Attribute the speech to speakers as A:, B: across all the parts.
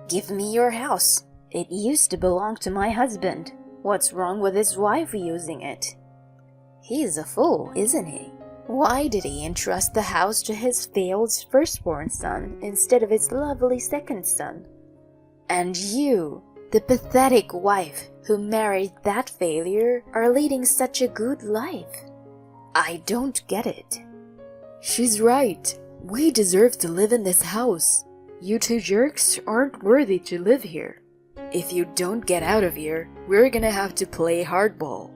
A: Give me your house. It used to belong to my husband. What's wrong with his wife using it? He's a fool, isn't he? Why did he entrust the house to his failed firstborn son instead of his lovely second son? And you, the pathetic wife who married that failure, are leading such a good life. I don't get it.
B: She's right. We deserve to live in this house. You two jerks aren't worthy to live here. If you don't get out of here, we're gonna have to play hardball.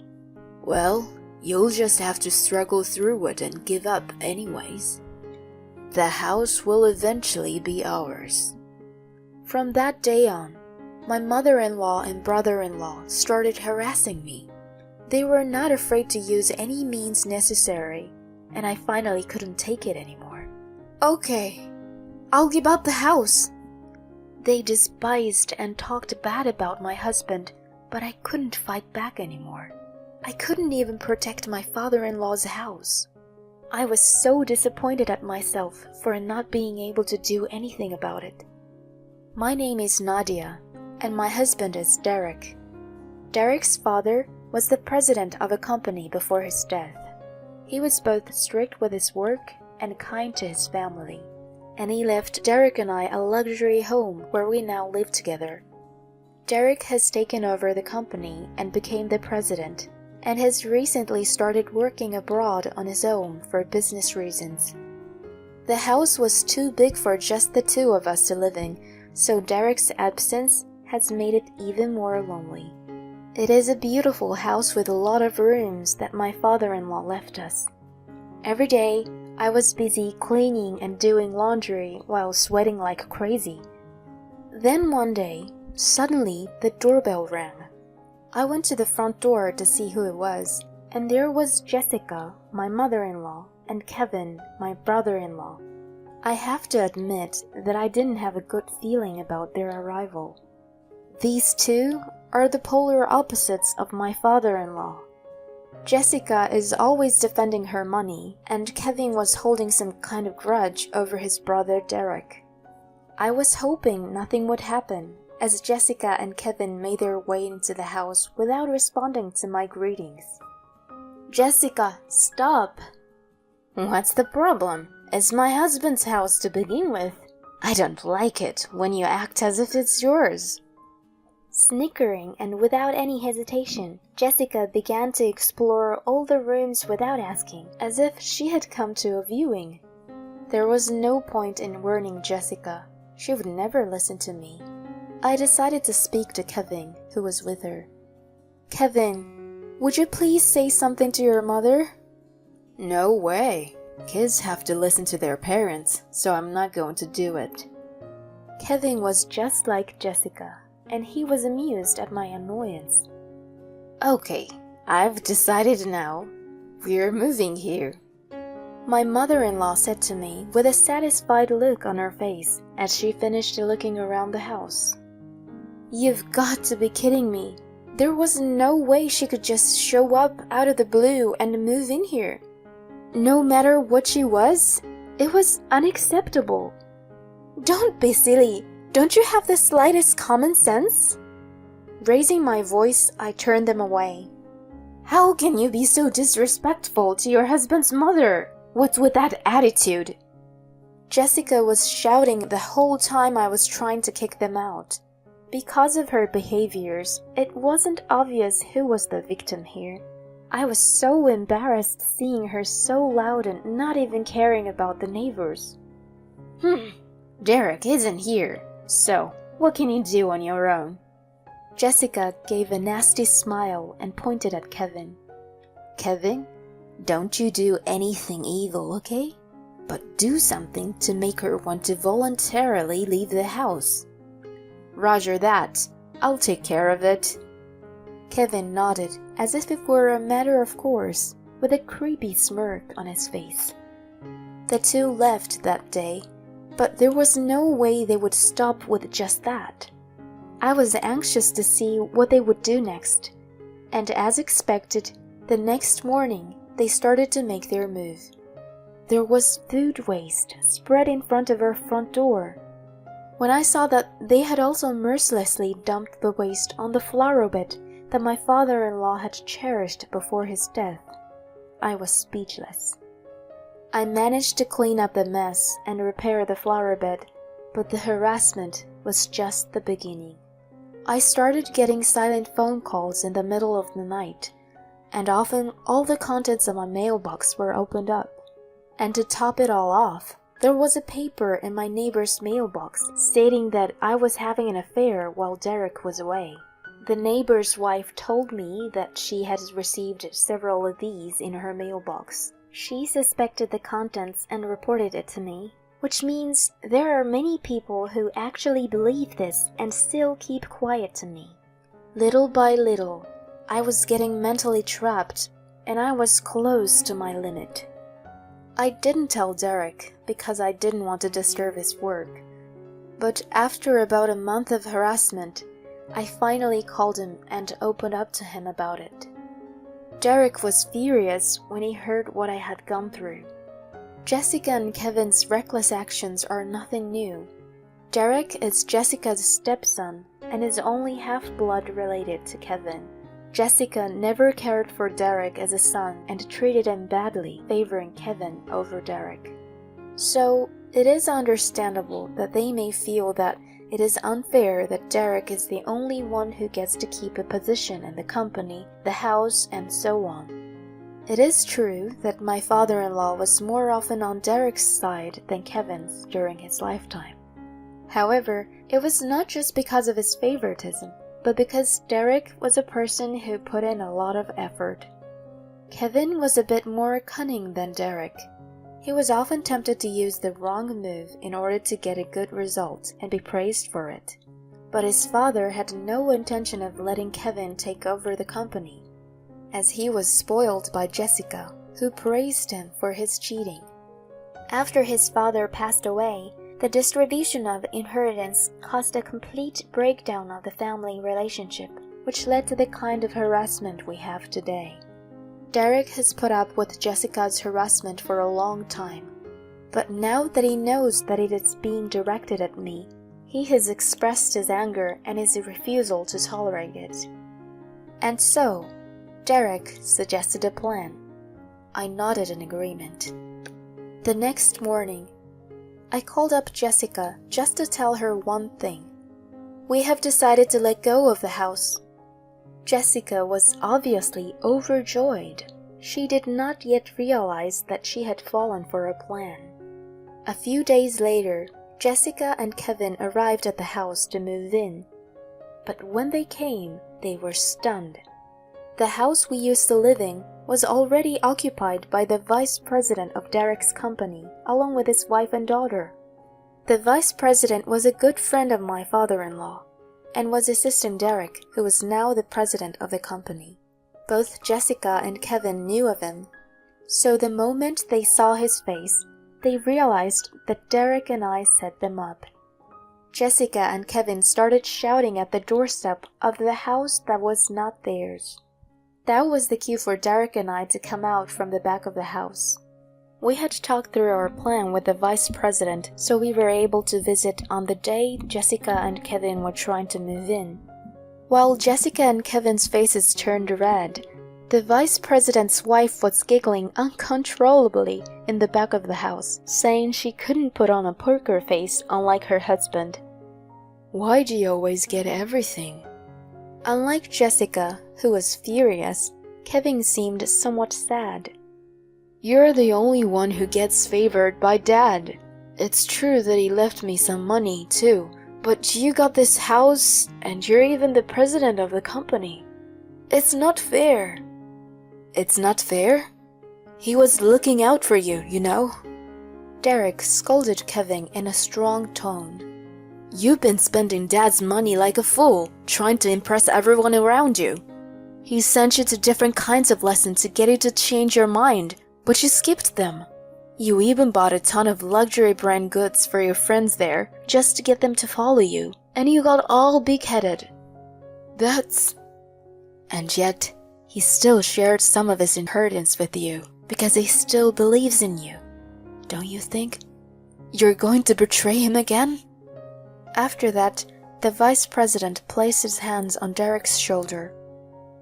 B: Well, you'll just have to struggle through it and give up anyways. The house will eventually be ours.
A: From that day on, my mother-in-law and brother-in-law started harassing me. They were not afraid to use any means necessary, and I finally couldn't take it anymore. Okay, I'll give up the house. They despised and talked bad about my husband, but I couldn't fight back anymore. I couldn't even protect my father-in-law's house. I was so disappointed at myself for not being able to do anything about it. My name is Nadia, and my husband is Derek. Derek's father was the president of a company before his death. He was both strict with his work and kind to his family, and he left Derek and I a luxury home where we now live together. Derek has taken over the company and became the president, and has recently started working abroad on his own for business reasons. The house was too big for just the two of us to live in, so Derek's absence has made it even more lonely. It is a beautiful house with a lot of rooms that my father-in-law left us. Every day, I was busy cleaning and doing laundry while sweating like crazy. Then one day, suddenly the doorbell rang. I went to the front door to see who it was, and there was Jessica, my mother-in-law, and Kevin, my brother-in-law. I have to admit that I didn't have a good feeling about their arrival. These two are the polar opposites of my father-in-law. Jessica is always defending her money, and Kevin was holding some kind of grudge over his brother Derek. I was hoping nothing would happen, as Jessica and Kevin made their way into the house without responding to my greetings. Jessica, stop! What's the problem? It's my husband's house to begin with. I don't like it when you act as if it's yours. Snickering and without any hesitation, Jessica began to explore all the rooms without asking, as if she had come to a viewing. There was no point in warning Jessica. She would never listen to me. I decided to speak to Kevin, who was with her. Kevin, would you please say something to your mother?
B: No way. Kids have to listen to their parents, so I'm not going to do it.
A: Kevin was just like Jessica, and he was amused at my annoyance.
B: Okay, I've decided now. We're moving here.
A: My mother-in-law said to me with a satisfied look on her face as she finished looking around the house. You've got to be kidding me. There was no way she could just show up out of the blue and move in here. No matter what she was, it was unacceptable. Don't be silly. Don't you have the slightest common sense? Raising my voice, I turned them away. How can you be so disrespectful to your husband's mother? What's with that attitude? Jessica was shouting the whole time I was trying to kick them out. Because of her behaviors, it wasn't obvious who was the victim here. I was so embarrassed seeing her so loud and not even caring about the neighbors. Derek isn't here, so what can you do on your own? Jessica gave a nasty smile and pointed at Kevin.
B: Kevin, don't you do anything evil, okay? But do something to make her want to voluntarily leave the house.
A: Roger that. I'll take care of it. Kevin nodded as if it were a matter of course, with a creepy smirk on his face. The two left that day, but there was no way they would stop with just that. I was anxious to see what they would do next, and as expected, the next morning they started to make their move. There was food waste spread in front of our front door. When I saw that they had also mercilessly dumped the waste on the flower bed that my father-in-law had cherished before his death, I was speechless. I managed to clean up the mess and repair the flower bed, but the harassment was just the beginning. I started getting silent phone calls in the middle of the night, and often all the contents of my mailbox were opened up. And to top it all off, there was a paper in my neighbor's mailbox stating that I was having an affair while Derek was away. The neighbor's wife told me that she had received several of these in her mailbox. She suspected the contents and reported it to me, which means there are many people who actually believe this and still keep quiet to me. Little by little, I was getting mentally trapped, and I was close to my limit. I didn't tell Derek because I didn't want to disturb his work, but after about a month of harassment, I finally called him and opened up to him about it. Derek was furious when he heard what I had gone through. Jessica and Kevin's reckless actions are nothing new. Derek is Jessica's stepson and is only half-blood related to Kevin. Jessica never cared for Derek as a son and treated him badly, favoring Kevin over Derek. So, it is understandable that they may feel that it is unfair that Derek is the only one who gets to keep a position in the company, the house, and so on. It is true that my father-in-law was more often on Derek's side than Kevin's during his lifetime. However, it was not just because of his favoritism, but because Derek was a person who put in a lot of effort. Kevin was a bit more cunning than Derek. He was often tempted to use the wrong move in order to get a good result and be praised for it. But his father had no intention of letting Kevin take over the company, as he was spoiled by Jessica, who praised him for his cheating. After his father passed away, the distribution of inheritance caused a complete breakdown of the family relationship, which led to the kind of harassment we have today. Derek has put up with Jessica's harassment for a long time, but now that he knows that it is being directed at me, he has expressed his anger and his refusal to tolerate it. And so, Derek suggested a plan. I nodded in agreement. The next morning, I called up Jessica just to tell her one thing. We have decided to let go of the house. Jessica was obviously overjoyed. She did not yet realize that she had fallen for a plan. A few days later, Jessica and Kevin arrived at the house to move in. But when they came, they were stunned. The house we used to live in was already occupied by the vice president of Derek's company, along with his wife and daughter. The vice president was a good friend of my father-in-law, and was assisting Derek, who was now the president of the company. Both Jessica and Kevin knew of him, so the moment they saw his face, they realized that Derek and I set them up. Jessica and Kevin started shouting at the doorstep of the house that was not theirs. That was the cue for Derek and I to come out from the back of the house. We had talked through our plan with the vice president, so we were able to visit on the day Jessica and Kevin were trying to move in. While Jessica and Kevin's faces turned red, the vice president's wife was giggling uncontrollably in the back of the house, saying she couldn't put on a poker face unlike her husband.
B: Why do you always get everything?
A: Unlike Jessica, who was furious, Kevin seemed somewhat sad.
B: You're the only one who gets favored by Dad. It's true that he left me some money, too, but you got this house, and you're even the president of the company. It's not fair. It's not fair? He was looking out for you, you know.
A: Derek scolded Kevin in a strong tone.
B: You've been spending Dad's money like a fool, trying to impress everyone around you. He sent you to different kinds of lessons to get you to change your mind, but you skipped them. You even bought a ton of luxury brand goods for your friends there, just to get them to follow you, and you got all big-headed. And yet, he still shared some of his inheritance with you, because he still believes in you. Don't you think? You're going to betray him again?
A: After that, the vice president placed his hands on Derek's shoulder.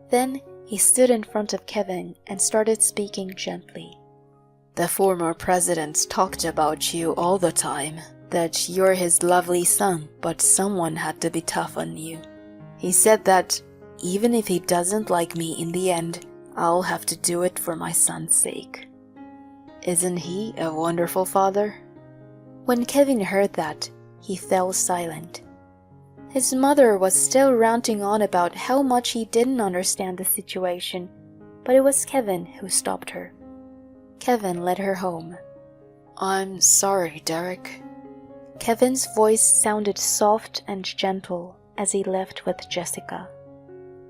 A: Then he stood in front of Kevin and started speaking gently.
B: The former president talked about you all the time, that you're his lovely son, but someone had to be tough on you. He said that even if he doesn't like me in the end, I'll have to do it for my son's sake. Isn't he a wonderful father?
A: When Kevin heard that, he fell silent. His mother was still ranting on about how much he didn't understand the situation, but it was Kevin who stopped her. Kevin led her home.
B: I'm sorry, Derek.
A: Kevin's voice sounded soft and gentle as he left with Jessica.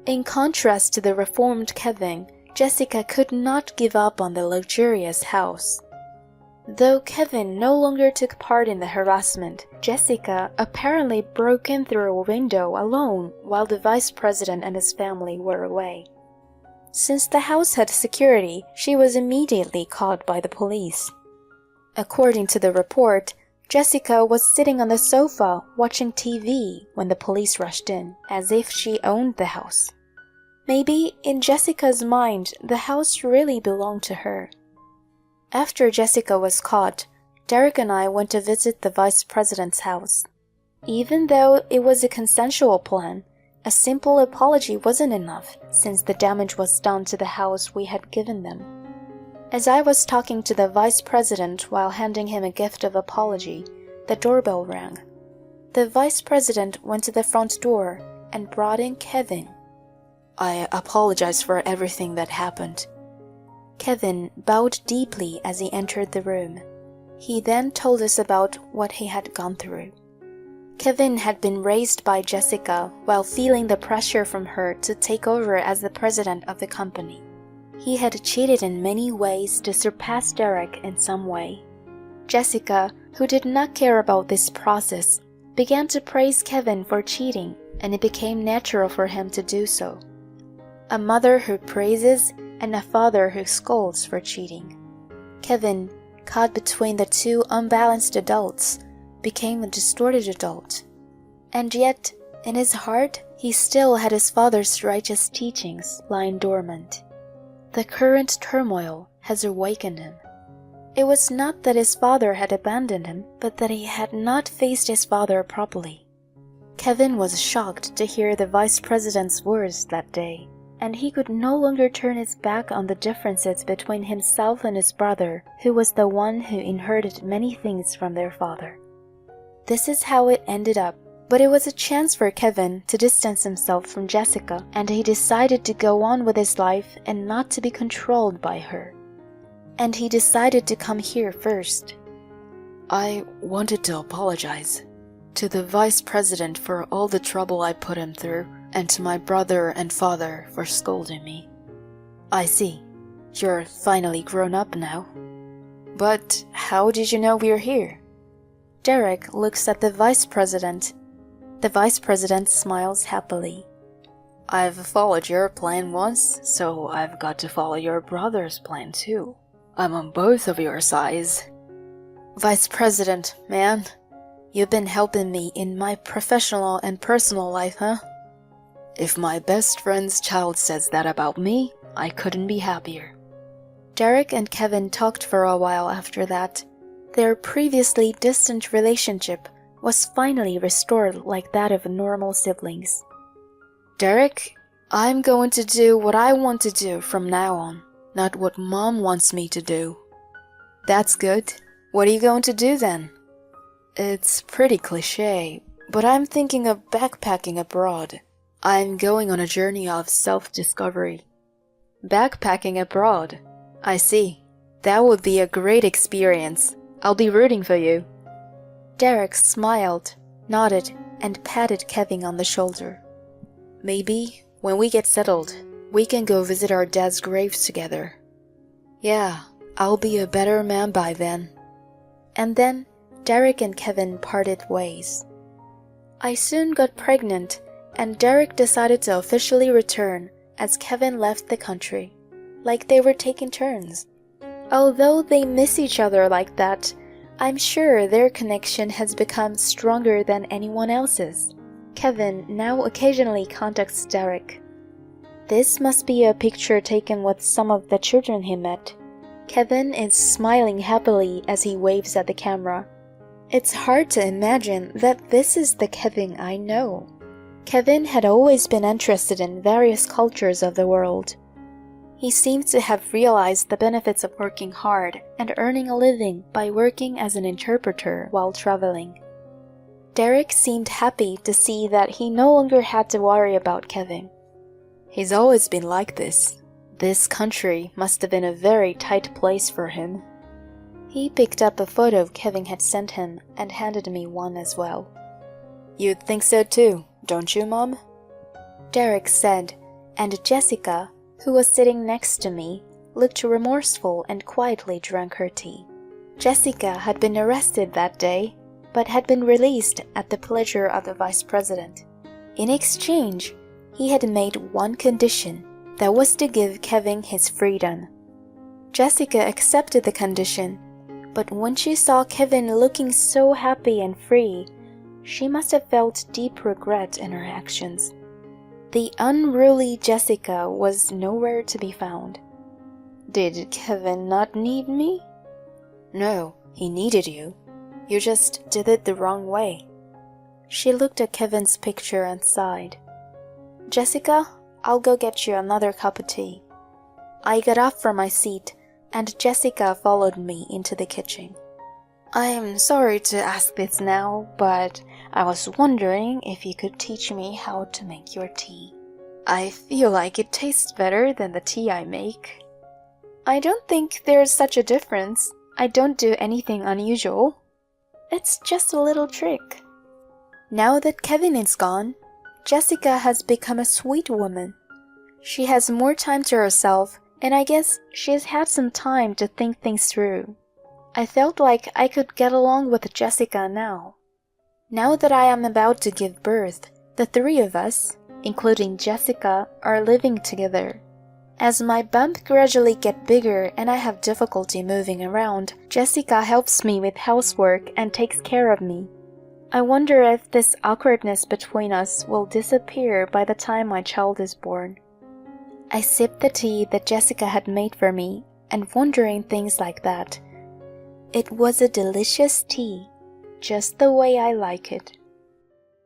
A: In contrast to the reformed Kevin, Jessica could not give up on the luxurious house. Though Kevin no longer took part in the harassment, Jessica apparently broke in through a window alone while the vice president and his family were away. Since the house had security, she was immediately caught by the police. According to the report, Jessica was sitting on the sofa watching TV when the police rushed in, as if she owned the house. Maybe, in Jessica's mind, the house really belonged to her. After Jessica was caught, Derek and I went to visit the vice president's house. Even though it was a consensual plan, a simple apology wasn't enough since the damage was done to the house we had given them. As I was talking to the vice president while handing him a gift of apology, the doorbell rang. The vice president went to the front door and brought in Kevin.
B: I apologize for everything that happened.
A: Kevin bowed deeply as he entered the room. He then told us about what he had gone through. Kevin had been raised by Jessica while feeling the pressure from her to take over as the president of the company. He had cheated in many ways to surpass Derek in some way. Jessica, who did not care about this process, began to praise Kevin for cheating, and it became natural for him to do so. A mother who praises and a father who scolds for cheating. Kevin, caught between the two unbalanced adults, became a distorted adult. And yet, in his heart, he still had his father's righteous teachings lying dormant. The current turmoil has awakened him. It was not that his father had abandoned him, but that he had not faced his father properly. Kevin was shocked to hear the vice president's words that day, and he could no longer turn his back on the differences between himself and his brother, who was the one who inherited many things from their father. This is how it ended up. But it was a chance for Kevin to distance himself from Jessica, and he decided to go on with his life and not to be controlled by her. And he decided to come here first.
B: I wanted to apologize to the vice president for all the trouble I put him through, and to my brother and father for scolding me.
A: I see. You're finally grown up now.
B: But how did you know we're here?
A: Derek looks at the vice president. The vice president smiles happily.
B: I've followed your plan once, so I've got to follow your brother's plan too. I'm on both of your sides.
A: Vice President, man, you've been helping me in my professional and personal life, huh?
B: If my best friend's child says that about me, I couldn't be happier.
A: Derek and Kevin talked for a while after that. Their previously distant relationship was finally restored like that of normal siblings.
B: Derek, I'm going to do what I want to do from now on, not what Mom wants me to do.
A: That's good. What are you going to do then?
B: It's pretty cliché, but I'm thinking of backpacking abroad. I'm going on a journey of self-discovery.
A: Backpacking abroad? I see. That would be a great experience. I'll be rooting for you. Derek smiled, nodded, and patted Kevin on the shoulder.
B: Maybe, when we get settled, we can go visit our dad's graves together.
A: Yeah, I'll be a better man by then. And then, Derek and Kevin parted ways. I soon got pregnant, and Derek decided to officially return as Kevin left the country, like they were taking turns. Although they miss each other like that, I'm sure their connection has become stronger than anyone else's. Kevin now occasionally contacts Derek. This must be a picture taken with some of the children he met. Kevin is smiling happily as he waves at the camera. It's hard to imagine that this is the Kevin I know. Kevin had always been interested in various cultures of the world. He seems to have realized the benefits of working hard and earning a living by working as an interpreter while traveling. Derek seemed happy to see that he no longer had to worry about Kevin.
B: He's always been like this. This country must have been a very tight place for him.
A: He picked up a photo Kevin had sent him and handed me one as well.
B: You'd think so too, don't you, Mom?
A: Derek said, and Jessica, who was sitting next to me, looked remorseful and quietly drank her tea. Jessica had been arrested that day, but had been released at the pleasure of the vice president. In exchange, he had made one condition, that was to give Kevin his freedom. Jessica accepted the condition, but when she saw Kevin looking so happy and free, she must have felt deep regret in her actions. The unruly Jessica was nowhere to be found. Did Kevin not need me?
B: No, he needed you. You just did it the wrong way.
A: She looked at Kevin's picture and sighed. Jessica, I'll go get you another cup of tea. I got up from my seat, and Jessica followed me into the kitchen. I'm sorry to ask this now, but I was wondering if you could teach me how to make your tea. I feel like it tastes better than the tea I make. I don't think there's such a difference. I don't do anything unusual. It's just a little trick. Now that Kevin is gone, Jessica has become a sweet woman. She has more time to herself, and I guess she's had some time to think things through. I felt like I could get along with Jessica now. Now that I am about to give birth, the three of us, including Jessica, are living together. As my bump gradually gets bigger and I have difficulty moving around, Jessica helps me with housework and takes care of me. I wonder if this awkwardness between us will disappear by the time my child is born. I sipped the tea that Jessica had made for me and wondering things like that. It was a delicious tea, just the way I like it.